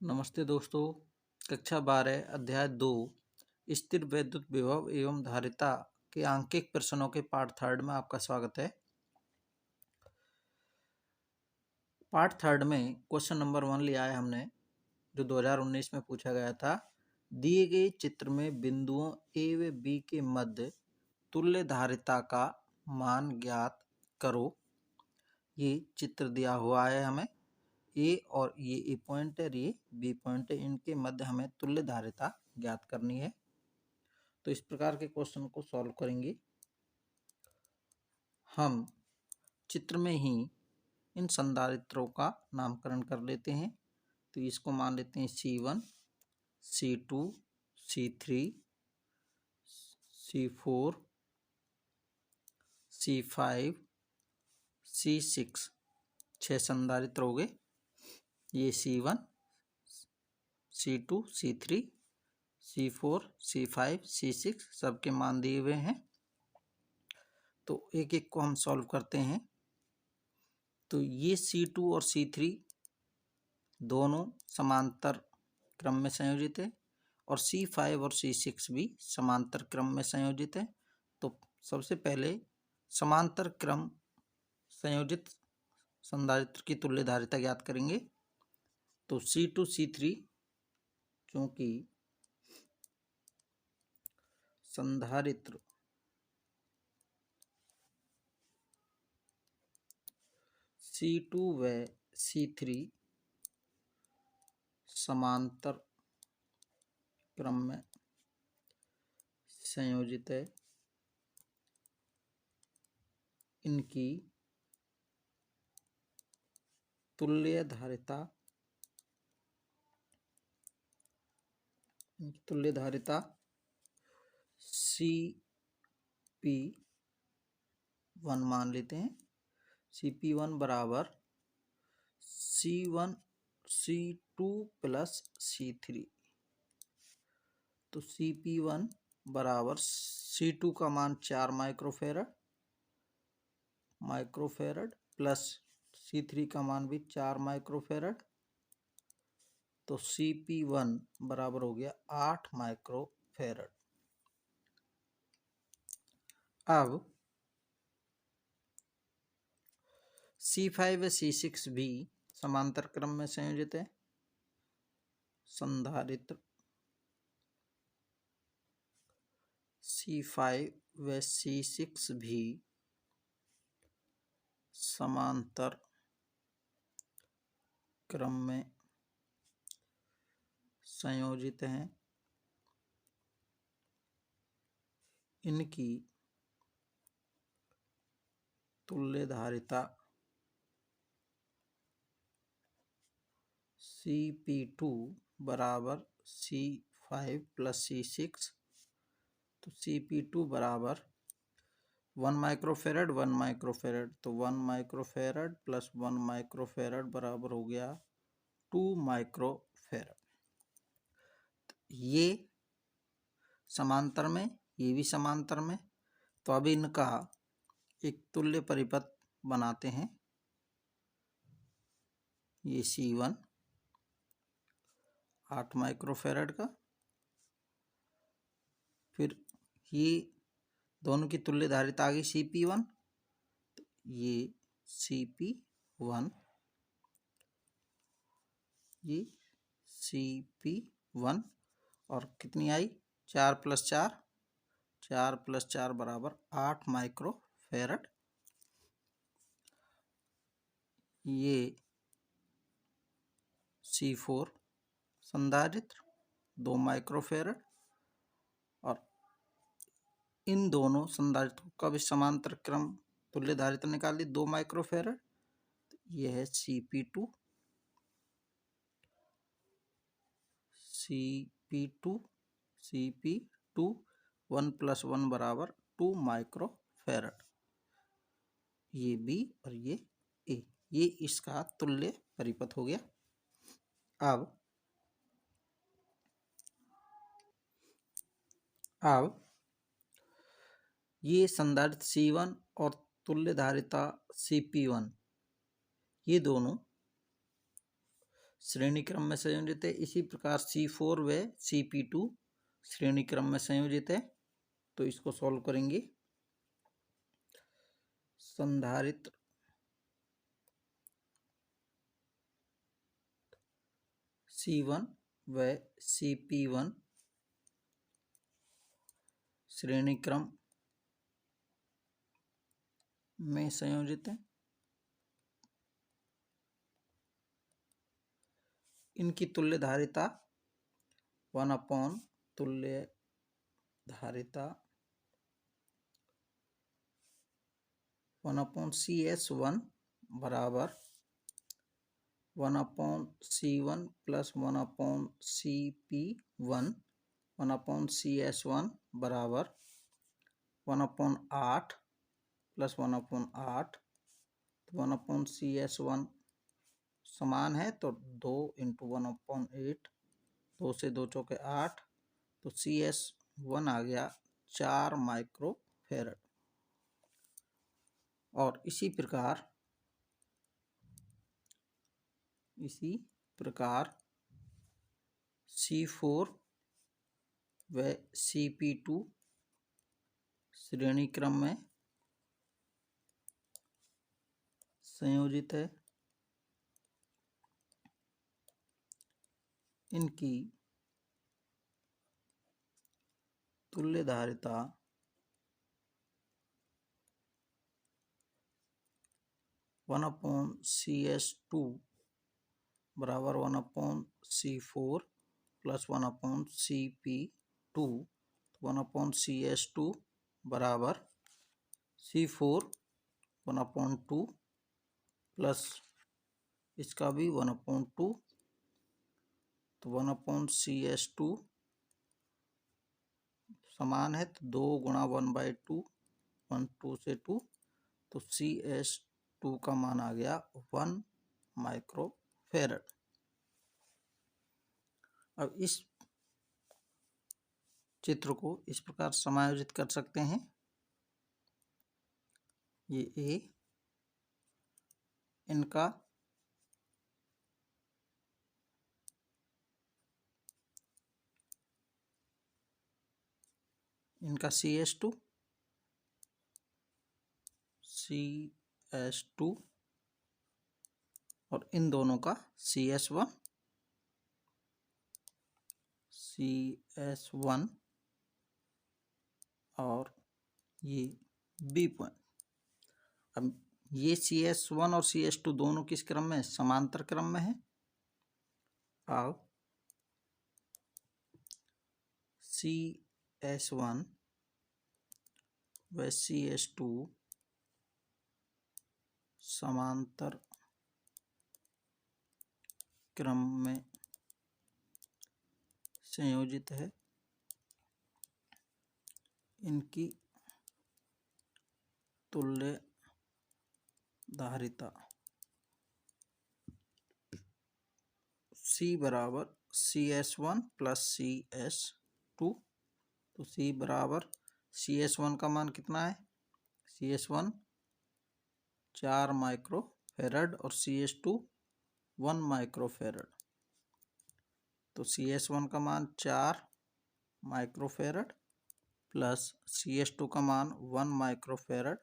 नमस्ते दोस्तों। कक्षा 12 अध्याय 2 स्थिर वैद्युत विभव एवं धारिता के आंकिक प्रश्नों के पार्ट थर्ड में आपका स्वागत है। पार्ट थर्ड में क्वेश्चन नंबर 1 लिया है हमने, जो 2019 में पूछा गया था। दिए गए चित्र में बिंदुओं ए व बी के मध्य तुल्य धारिता का मान ज्ञात करो। ये चित्र दिया हुआ है हमें, ए और ये ए पॉइंट है, ये बी पॉइंट है, इनके मध्य हमें तुल्य धारिता ज्ञात करनी है। तो इस प्रकार के क्वेश्चन को सॉल्व करेंगे। हम चित्र में ही इन संधारित्रों का नामकरण कर लेते हैं। तो इसको मान लेते हैं C1, C2, C3, C4, C5, C6, 6 संधारित्र हो गए। ये C1, C2, C3, C4, C5, C6 सबके मान दिए हुए हैं। तो एक एक को हम सॉल्व करते हैं। तो ये C2 और C3 दोनों समांतर क्रम में संयोजित है और C5 और C6 भी समांतर क्रम में संयोजित है। तो सबसे पहले समांतर क्रम संयोजित संधारित्र की तुल्य धारिता ज्ञात करेंगे। तो C2 C3 चूंकि संधारित्र C2 व C3 समांतर क्रम में संयोजित है, इनकी तुल्य धारिता CP1 मान लेते हैं। CP1 बराबर C1 C2 प्लस C3। तो CP1 बराबर C2 का मान 4 माइक्रोफेरड प्लस C3 का मान भी 4 माइक्रोफेरड। तो CP1 बराबर हो गया 8 माइक्रोफेरड। अब C5 व C6 भी समांतर क्रम में संयोजित है। संधारित्र C5 व C6 भी समांतर क्रम में संयोजित हैं। इनकी तुल्य धारिता CP2 बराबर C5 प्लस C6। तो CP2 बराबर 1 माइक्रोफेरड 1 माइक्रोफेरड। तो 1 माइक्रोफेरड प्लस 1 माइक्रोफेरड बराबर हो गया 2 माइक्रोफेरड। ये समांतर में, ये भी समांतर में। तो अब इनका एक तुल्य परिपथ बनाते हैं। ये C1 8 माइक्रोफेरड का, फिर ये दोनों की तुल्य धारिता आ गई CP1। तो ये CP1, ये CP1 और कितनी आई 4 प्लस 4, 4 प्लस 4 बराबर 8 माइक्रोफेरड। ये C4 संधारित्र 2 माइक्रोफेरड और इन दोनों संधारित्रों का भी समांतर क्रम तुल्य धारिता निकाल ली 2 माइक्रोफेरड। यह है CP2 1 प्लस 1 बराबर 2 माइक्रोफेरड। ये B और ये A, ये इसका तुल्य परिपथ हो गया। अब ये संधारित्र C1 और तुल्य धारिता CP1, ये दोनों श्रेणी क्रम में संयोजित है। इसी प्रकार C4 व Cp2 श्रेणी क्रम में संयोजित है। तो इसको सॉल्व करेंगे। संधारित्र C1 व Cp1 श्रेणी क्रम में संयोजित है। इनकी तुल्य धारिता 1 तुल्य धारिता 1/CS1 बराबर 1/C1 प्लस 1/CP1 1/CS1 बराबर 1/8 प्लस 1/8। 1/CS1 समान है तो 2 × 1/8, 2 से 2 चौके 8, तो CS1 आ गया 4 माइक्रोफेरड। और इसी प्रकार C4 व Cp2 श्रेणी क्रम में संयोजित है। इनकी तुल्य धारिता 1/CS2 बराबर 1/C4 प्लस 1/CP2। 1/CS2 बराबर C4 1/2 प्लस इसका भी 1/2, तो 1/CS2 समान है तो 2 × 1/2, 1 2 से 2, तो CS2 का मान आ गया 1 माइक्रोफेरड। अब इस चित्र को इस प्रकार समायोजित कर सकते हैं। ये A, इनका CS2 और इन दोनों का CS1 और ये B पॉइंट। अब ये CS1 और CS2 दोनों किस क्रम में? समांतर क्रम में है। अब CS1 व CS2 समांतर क्रम में संयोजित है। इनकी तुल्य धारिता C बराबर CS1 प्लस CS2। तो C बराबर CS1 का मान कितना है? CS1 4 माइक्रोफेरड और CS2 1 माइक्रोफेरड। तो CS1 का मान 4 माइक्रोफेरड प्लस CS2 का मान 1 माइक्रोफेरड,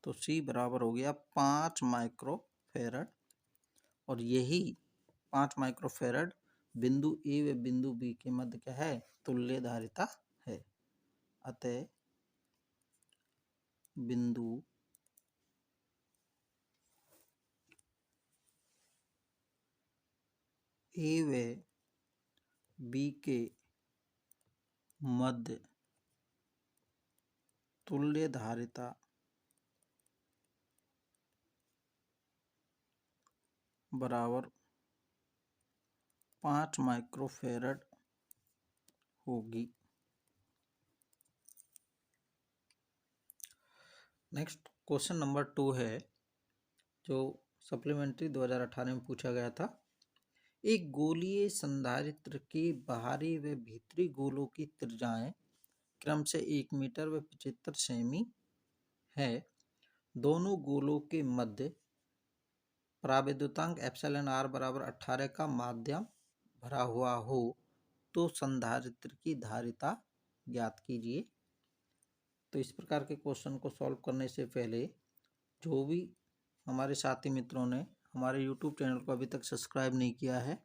तो C बराबर हो गया 5 माइक्रोफेरड। और यही 5 माइक्रोफेरड बिंदु A व बिंदु B के मध्य क्या है? तुल्य धारिता है। अतः बिंदु A व B के मध्य तुल्य धारिता बराबर 5 माइक्रोफेरड होगी। नेक्स्ट क्वेश्चन नंबर 2 है, जो सप्लीमेंट्री 2018 में पूछा गया था। एक गोलीय संधारित्र के बाहरी व भीतरी गोलों की त्रिज्याएं क्रम से 1 मीटर व 75 सेमी है। दोनों गोलों के मध्य पराविद्युतांक एप्सिलॉन आर बराबर 18 का माध्यम भरा हुआ हो तो संधारित्र की धारिता ज्ञात कीजिए। तो इस प्रकार के क्वेश्चन को सॉल्व करने से पहले जो भी हमारे साथी मित्रों ने हमारे यूट्यूब चैनल को अभी तक सब्सक्राइब नहीं किया है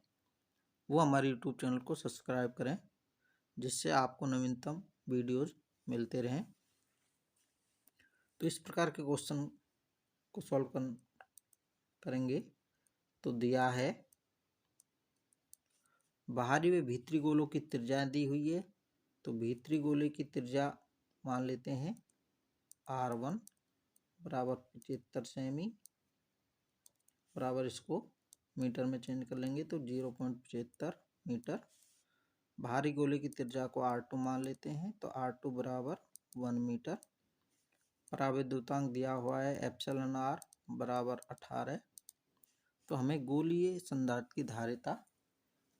वो हमारे यूट्यूब चैनल को सब्सक्राइब करें, जिससे आपको नवीनतम वीडियोज मिलते रहें। तो इस प्रकार के क्वेश्चन को सॉल्व करेंगे। तो दिया है बाहरी व भीतरी गोलों की त्रिज्या दी हुई है। तो भीतरी गोले की त्रिज्या मान लेते हैं R1 बराबर 75 सेमी बराबर, इसको मीटर में चेंज कर लेंगे तो 0.75 मीटर। बाहरी गोले की त्रिज्या को R2 मान लेते हैं तो R2 बराबर 1 मीटर। पराविद्युतांक दिया हुआ है एप्सिलॉन आर बराबर 18। तो हमें गोलीय संधारित्र की धारिता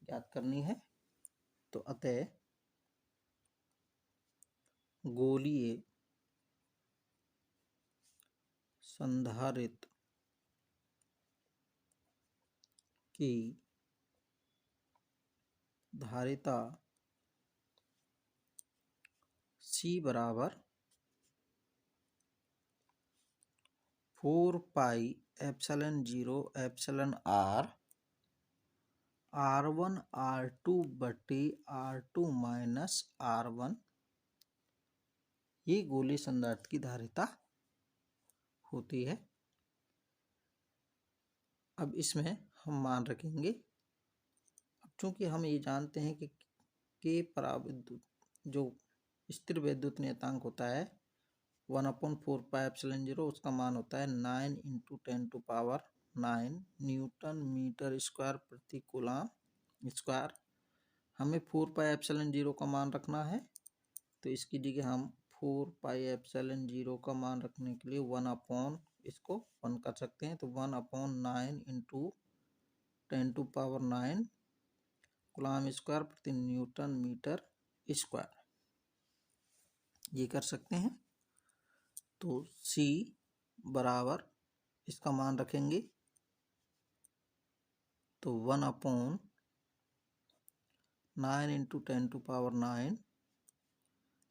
ज्ञात करनी है। तो अतः गोलीय संधारित्र की धारिता C बराबर 4 pi epsilon 0 epsilon R R1 R2 बटे R2 माइनस R1, ये गोलीय संधारित्र की धारिता होती है। अब इसमें हम मान रखेंगे। अब चूंकि हम ये जानते हैं कि के पराविद्युत जो स्थिर वैद्युत नियतांक होता है 1/4 पाई एप्सिलॉन 0, उसका मान होता है 9 × 10⁹ न्यूटन मीटर स्क्वायर प्रति कूलम स्क्वायर। हमें 4 पाई एप्सिलॉन 0 का मान रखना है। तो इसकी जगह हम 4 पाई एप्सिलॉन 0 का मान रखने के लिए 1/, इसको 1 कर सकते हैं। तो 1/9 × 10⁹ कूलम स्क्वायर प्रति न्यूटन मीटर स्क्वायर, ये कर सकते हैं। तो C बराबर इसका मान रखेंगे तो 1/9 × 10⁹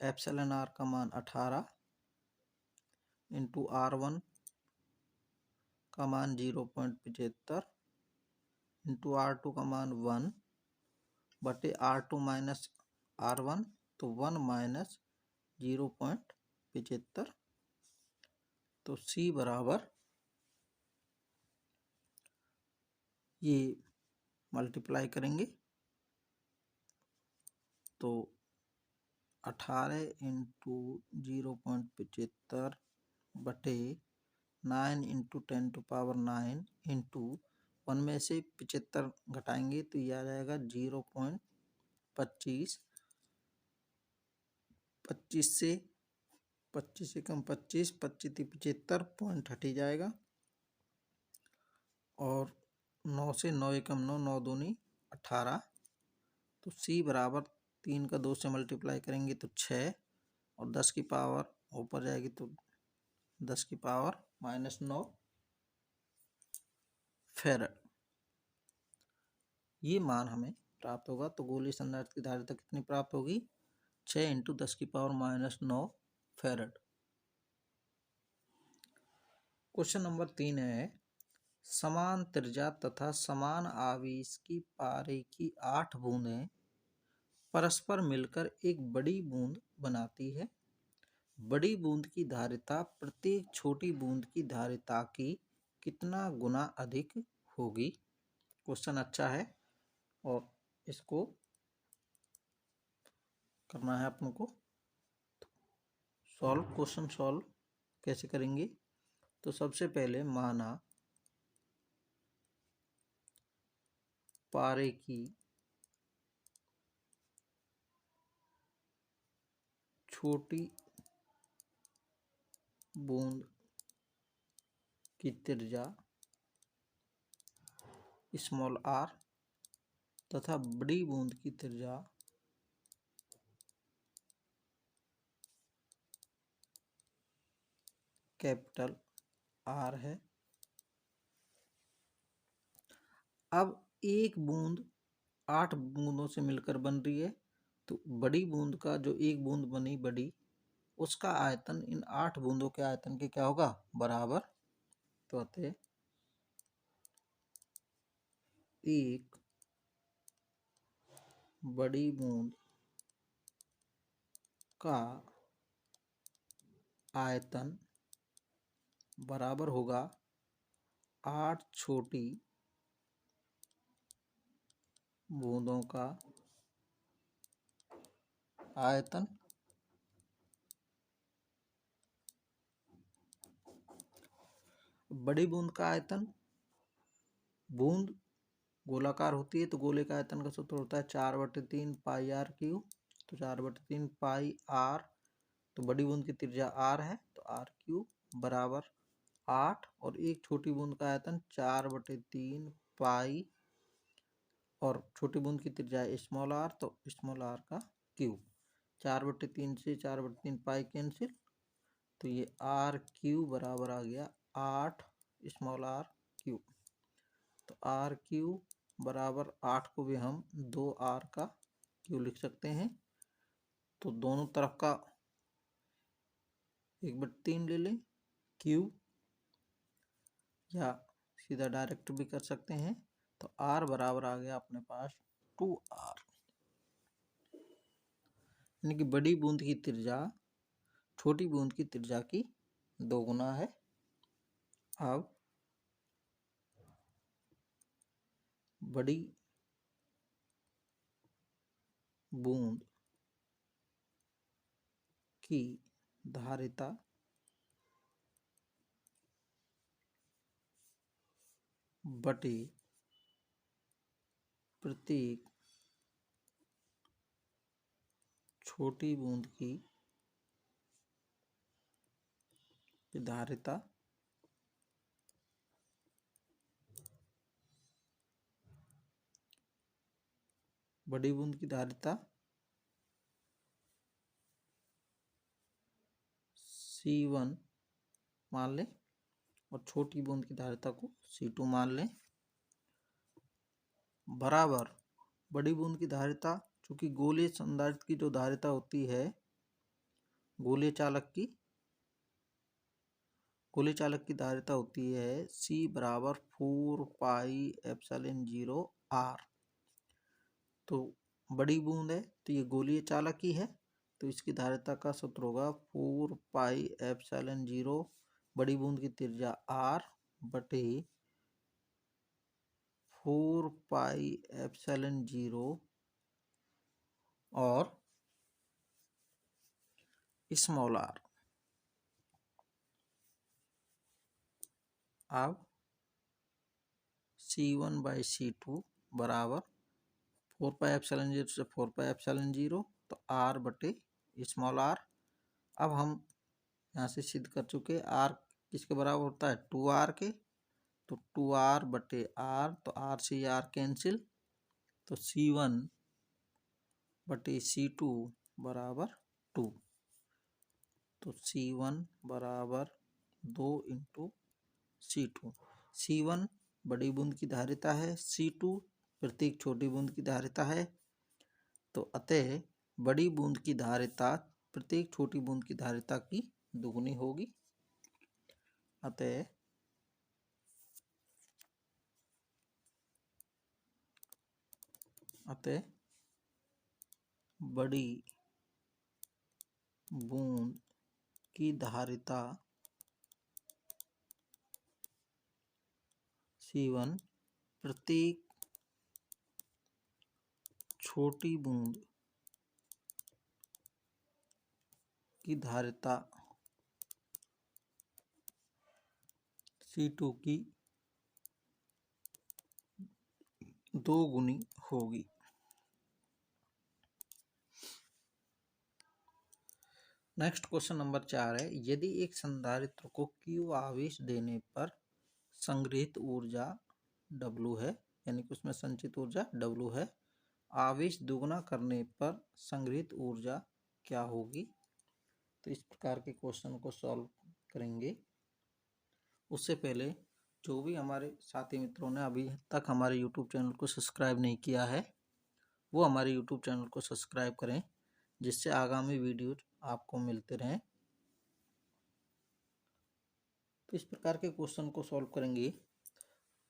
एप्सिलॉन आर का मान 18 इंटू R1 का मान 0.75 इंटू R2 का मान 1 बटे R2 माइनस R1, तो 1 माइनस 0.75। तो C बराबर ये मल्टीप्लाई करेंगे तो 18 इंटू 0.75 बटे 9 × 10⁹ इंटू 1 में से 75 घटाएंगे तो ये आ जाएगा 0.25। 25 से कम 25, 25 75, पॉइंट हट ही जाएगा। और 9 से 9 कम 9, 9 दूनी 18। तो C बराबर 3 का 2 से मल्टीप्लाई करेंगे तो 6 और 10 की पावर ऊपर जाएगी तो 10 की पावर -9 फेरेड, ये मान हमें प्राप्त होगा। तो गोलीय संधारित्र की धारिता कितनी प्राप्त होगी? 6 × 10 की पावर -9 फेरेड। क्वेश्चन नंबर 3 है, समान त्रिज्या तथा समान आवेश की पारे की 8 बूंदें परस्पर मिलकर एक बड़ी बूंद बनाती है। बड़ी बूंद की धारिता प्रत्येक छोटी बूंद की धारिता की कितना गुना अधिक होगी? क्वेश्चन अच्छा है और इसको करना है अपन को सॉल्व। क्वेश्चन सॉल्व कैसे करेंगे? तो सबसे पहले माना पारे की छोटी बूंद की त्रिज्या स्मॉल r तथा बड़ी बूंद की त्रिज्या कैपिटल R है। अब एक बूंद 8 बूंदों से मिलकर बन रही है, तो बड़ी बूंद का जो एक बूंद बनी बड़ी, उसका आयतन इन 8 बूंदों के आयतन के क्या होगा, बराबर। तो अतः एक बड़ी बूंद का आयतन बराबर होगा 8 छोटी बूंदों का आयतन। बड़ी बूंद का आयतन, बूंद गोलाकार होती है तो गोले का आयतन का सूत्र होता है 4/3 पाई आर क्यू। तो 4/3 पाई आर, तो बड़ी बूंद की त्रिज्या आर है तो आर क्यू बराबर 8, और एक छोटी बूंद का आयतन 4/3 पाई, और छोटी बूंद की त्रिज्या स्मॉल आर तो स्मॉल आर का क्यूब। 4/3 से 4/3 पाई कैंसिल, तो ये आर क्यू बराबर आ गया 8 स्मॉल आर क्यू। तो आर क्यू बराबर 8 को भी हम 2r का क्यू लिख सकते हैं। तो दोनों तरफ का 1/3 ले लें क्यू, या सीधा डायरेक्ट भी कर सकते हैं। तो r बराबर आ गया अपने पास 2r, यानी कि बड़ी बूंद की त्रिज्या छोटी बूंद की त्रिज्या की 2 गुना है। अब बड़ी बूंद की धारिता बटे प्रत्येक छोटी बूंद की धारिता बड़ी बूंद की धारिता C1 मान लें और छोटी बूंद की धारिता को C2 मान लें, बराबर बड़ी बूंद की धारिता, चूंकि गोलीय संधारित्र की जो धारिता होती है गोलीय चालक की धारिता होती है C बराबर 4 पाई एप्सिलॉन 0 R। तो बड़ी बूंद है तो ये गोलीय चालक ही है, तो इसकी धारिता का सूत्र होगा 4 पाई एप्सिलॉन 0 बड़ी बूंद की त्रिज्या R बटे 4 पाई एप्सिलॉन 0 और स्मॉल r। अब C1/C2 बराबर 4 पाई एप्सिलॉन 0 से 4 पाई एप्सिलॉन 0, तो r बटे स्मॉल r। अब हम यहाँ से सिद्ध कर चुके, r किसके बराबर होता है 2r के, तो 2r बटे r, तो r से r कैंसिल, तो C1 बटे C2 बराबर 2। तो C1 बराबर 2 इंटू C2। C1 बड़ी बूंद की धारिता है, C2 प्रत्येक छोटी बूंद की धारिता है। तो अतः बड़ी बूंद की धारिता प्रत्येक छोटी बूंद की धारिता की दुगुनी होगी। अतः बड़ी बूंद की धारिता C1 प्रत्येक छोटी बूंद की धारिता C2 की 2 गुनी होगी। नेक्स्ट क्वेश्चन नंबर 4 है, यदि एक संधारित्र को Q आवेश देने पर संग्रहित ऊर्जा W है, यानी कि उसमें संचित ऊर्जा W है, आवेश दुगुना करने पर संग्रहित ऊर्जा क्या होगी। तो इस प्रकार के क्वेश्चन को सॉल्व करेंगे। उससे पहले जो भी हमारे साथी मित्रों ने अभी तक हमारे यूट्यूब चैनल को सब्सक्राइब नहीं किया है वो हमारे यूट्यूब चैनल को सब्सक्राइब करें, जिससे आगामी वीडियो आपको मिलते रहें। तो इस प्रकार के क्वेश्चन को सॉल्व करेंगे।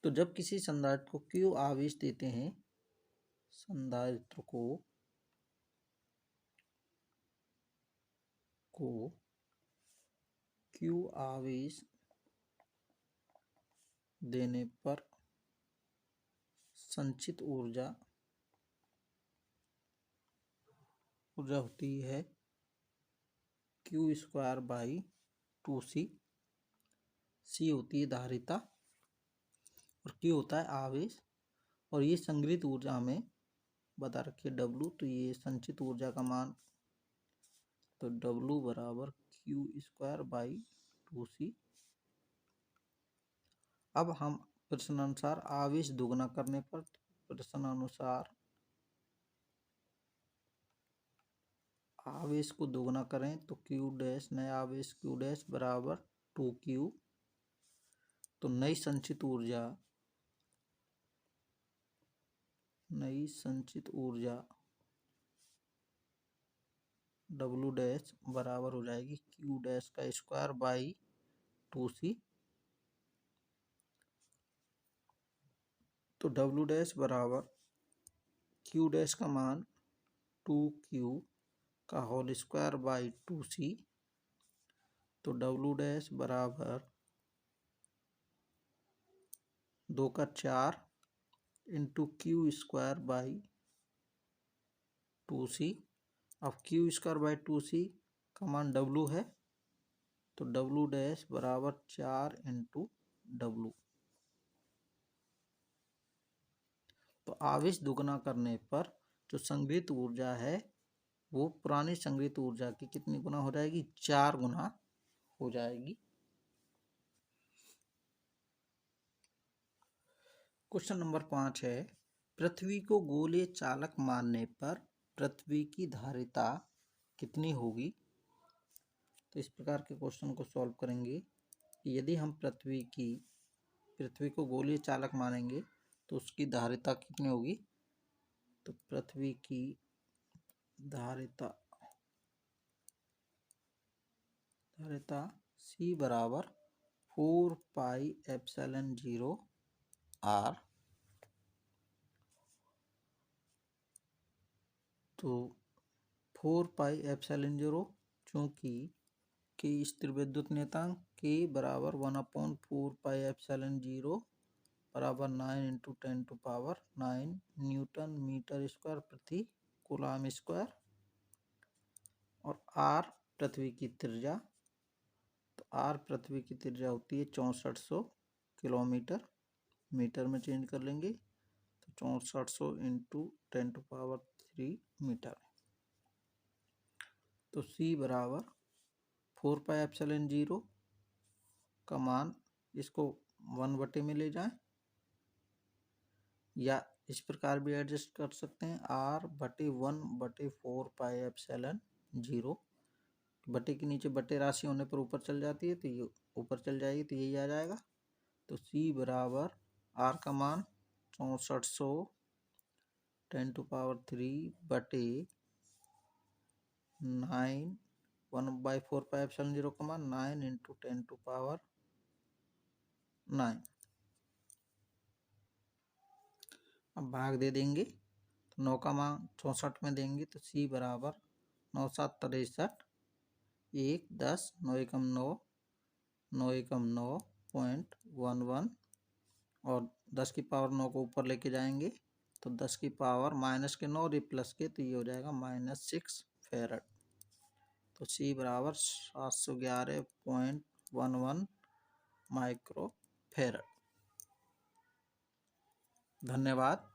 तो जब किसी संधारित्र को Q आवेश देते हैं, संधारित्र को Q आवेश देने पर संचित ऊर्जा होती है Q²/2C। C होती है धारिता और Q होता है आवेश, और ये संग्रहित ऊर्जा हमें बता रखी है W। तो ये संचित ऊर्जा का मान, तो W बराबर Q²/2C। अब हम प्रश्नानुसार आवेश दोगुना करने पर, प्रश्नानुसार आवेश को दोगुना करें तो Q' नया आवेश Q' बराबर 2Q। तो नई संचित ऊर्जा W' बराबर हो जाएगी Q'² तो W' बराबर Q' का मान 2Q²/2C। तो W' बराबर 2 का 4 इंटू Q²/2C। अब Q²/2C का मान W है, तो W' बराबर 4 इंटू W। तो आवेश दुगना करने पर जो संग्रहित ऊर्जा है वो पुरानी संग्रहित ऊर्जा की कितनी गुना हो जाएगी? 4 गुना हो जाएगी। क्वेश्चन नंबर 5 है, पृथ्वी को गोलीय चालक मानने पर पृथ्वी की धारिता कितनी होगी? तो इस प्रकार के क्वेश्चन को सॉल्व करेंगे कि यदि हम पृथ्वी को गोलीय चालक मानेंगे तो उसकी धारिता कितनी होगी? तो पृथ्वी की धारिता C बराबर 4πε0 R। तो 4πε0 चूंकि के स्थिर विद्युत नियतांक K बराबर 1/4πε0 बराबर 9 × 10⁹ न्यूटन मीटर स्क्वायर प्रति कूलम स्क्वायर, और R पृथ्वी की त्रिज्या, तो R पृथ्वी की त्रिज्या होती है 6400 किलोमीटर, मीटर में चेंज कर लेंगे तो 6400 × 10⁻³ मीटर। तो C बराबर 4πε0 का मान, इसको 1/, में ले जाएं या इस प्रकार भी एडजस्ट कर सकते हैं, R/1/4πε0। बटे के नीचे बटे राशि होने पर ऊपर चल जाती है, तो ये ऊपर चल जाएगी तो यही आ जाएगा। तो C बराबर R का मान 6400 10⁻³ बटे 9, 1/4πε0 का मान 9 × 10⁹ अब भाग दे देंगे तो 9 का मान 64 में देंगे तो C बराबर 9 × 7 = 63, 1 10 9 एकम 9 9 एकम 9.11, और 10 की पावर 9 को ऊपर लेके जाएंगे तो 10 की पावर माइनस के 9 प्लस के, तो ये हो जाएगा -6 फैरड। तो C बराबर 711.11 माइक्रो फैरड। धन्यवाद।